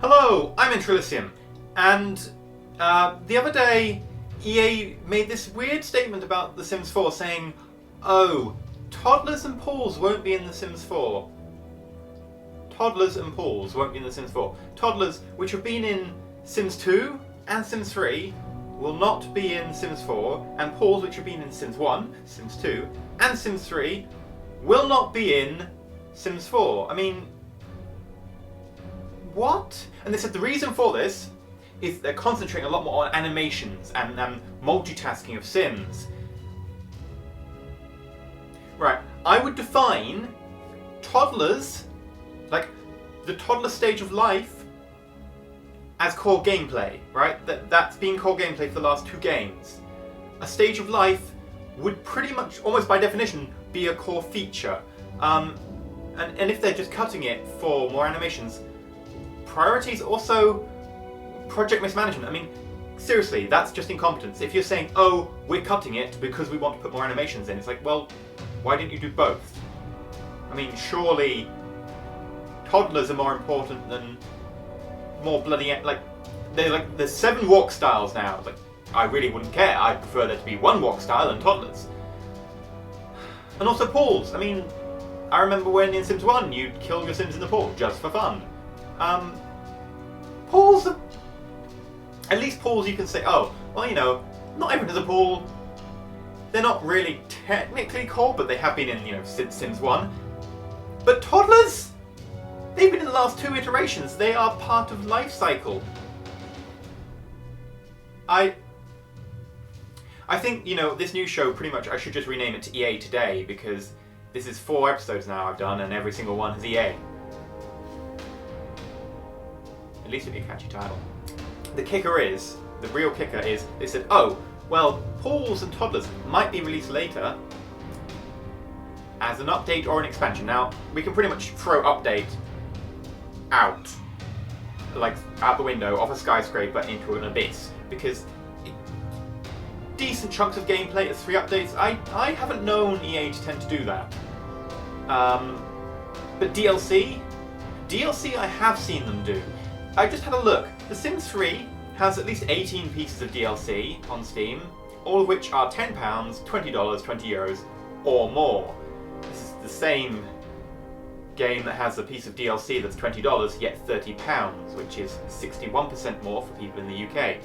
Hello, I'm EnterElysium, and the other day EA made this weird statement about The Sims 4 saying, oh, toddlers and pools won't be in The Sims 4. Toddlers and pools won't be in The Sims 4. Toddlers, which have been in Sims 2 and Sims 3, will not be in Sims 4, and pools, which have been in Sims 1, Sims 2, and Sims 3, will not be in Sims 4. I mean, what? And they said the reason for this is they're concentrating a lot more on animations and multitasking of Sims. Right, I would define toddlers, like the toddler stage of life, as core gameplay, right? That's been core gameplay for the last 2 games. A stage of life would pretty much, almost by definition, be a core feature. And if they're just cutting it for more animations, priorities also project mismanagement. I mean, seriously, that's just incompetence. If you're saying, oh, we're cutting it because we want to put more animations in, it's like, well, why didn't you do both? I mean, surely toddlers are more important than more bloody, there's 7 walk styles now. It's like, I really wouldn't care. I'd prefer there to be 1 walk style and toddlers. And also pools. I mean, I remember when in Sims 1 you'd kill your Sims in the pool just for fun. Pools are... At least pools you can say, oh, well, you know, not everyone has a pool. They're not really technically core, but they have been in, since Sims 1. But toddlers? They've been in the last 2 iterations. They are part of life cycle. I think, this new show, pretty much, I should just rename it to EA Today, because this is 4 episodes now I've done, and every single one has EA. At least it'd be a catchy title. The real kicker is, they said, oh, well, pools and toddlers might be released later as an update or an expansion. Now, we can pretty much throw update out the window, off a skyscraper into an abyss, because decent chunks of gameplay as 3 updates, I haven't known EA to tend to do that. But DLC I have seen them do. I just had a look. The Sims 3 has at least 18 pieces of DLC on Steam, all of which are £10, $20, €20 or more. This is the same game that has a piece of DLC that's $20 yet £30, which is 61% more for people in the UK.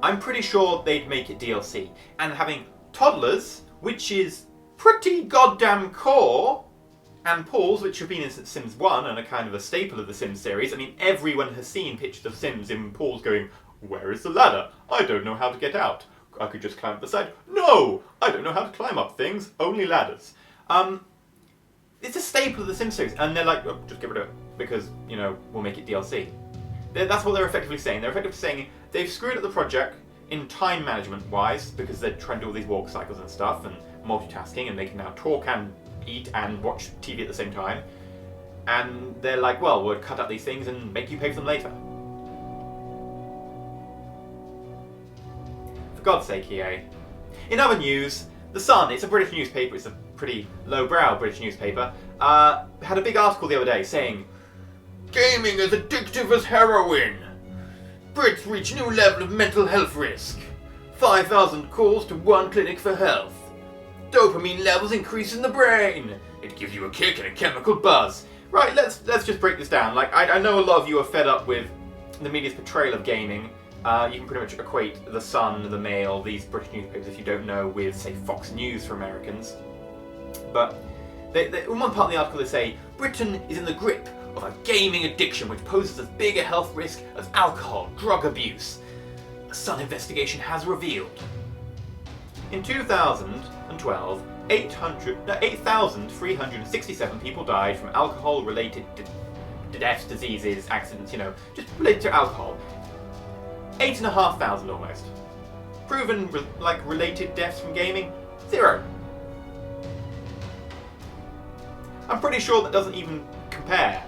I'm pretty sure they'd make it DLC, and having toddlers, which is pretty goddamn core, and pools, which have been in Sims 1 and are kind of a staple of the Sims series. I mean, everyone has seen pictures of Sims in pools going, where is the ladder? I don't know how to get out. I could just climb up the side. No! I don't know how to climb up things. Only ladders. It's a staple of the Sims series, and they're like, oh, just get rid of it, because, we'll make it DLC. That's what they're effectively saying. They're effectively saying they've screwed up the project in time management-wise, because they're trying to do all these walk cycles and stuff, and multitasking, and they can now talk and eat and watch TV at the same time. And they're like, well, we'll cut out these things and make you pay for them later. For God's sake, EA. In other news, The Sun, it's a British newspaper, it's a pretty lowbrow British newspaper, had a big article the other day saying, gaming as addictive as heroin. Brits reach new level of mental health risk. 5,000 calls to 1 clinic for health. Dopamine levels increase in the brain. It gives you a kick and a chemical buzz. Right, let's just break this down. I know a lot of you are fed up with the media's portrayal of gaming. You can pretty much equate The Sun, The Mail, these British newspapers, if you don't know, with, say, Fox News for Americans. But in one part of the article they say, Britain is in the grip of a gaming addiction which poses as big a health risk as alcohol, drug abuse. A Sun investigation has revealed. In 2012, 8,367 people died from alcohol-related deaths, diseases, accidents, just related to alcohol. 8,500 almost. Proven, related deaths from gaming? 0. I'm pretty sure that doesn't even compare,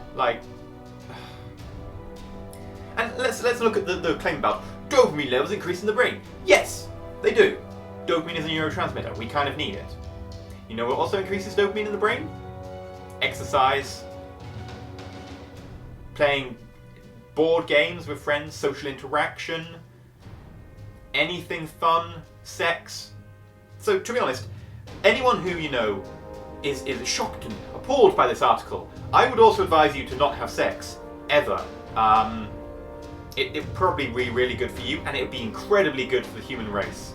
And let's look at the claim about dopamine levels increase in the brain. Yes, they do. Dopamine is a neurotransmitter. We kind of need it. You know what also increases dopamine in the brain? Exercise, playing board games with friends, social interaction, anything fun, sex. So, to be honest, anyone who you know is shocked and appalled by this article, I would also advise you to not have sex, ever. It would probably be really good for you, and it would be incredibly good for the human race.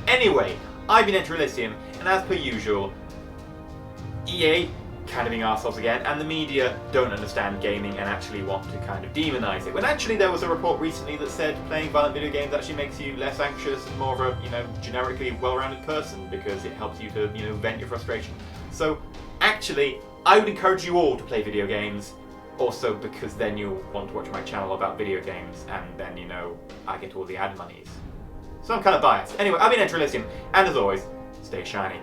Anyway, I've been EnterElysium, and as per usual, EA kind of being arseholes again, and the media don't understand gaming and actually want to kind of demonize it. When actually there was a report recently that said playing violent video games actually makes you less anxious and more of a, generically well-rounded person because it helps you to, vent your frustration. So, actually, I would encourage you all to play video games, also because then you'll want to watch my channel about video games, and then, I get all the ad monies. So I'm kind of biased. Anyway, I've been EnterElysium, and as always, stay shiny.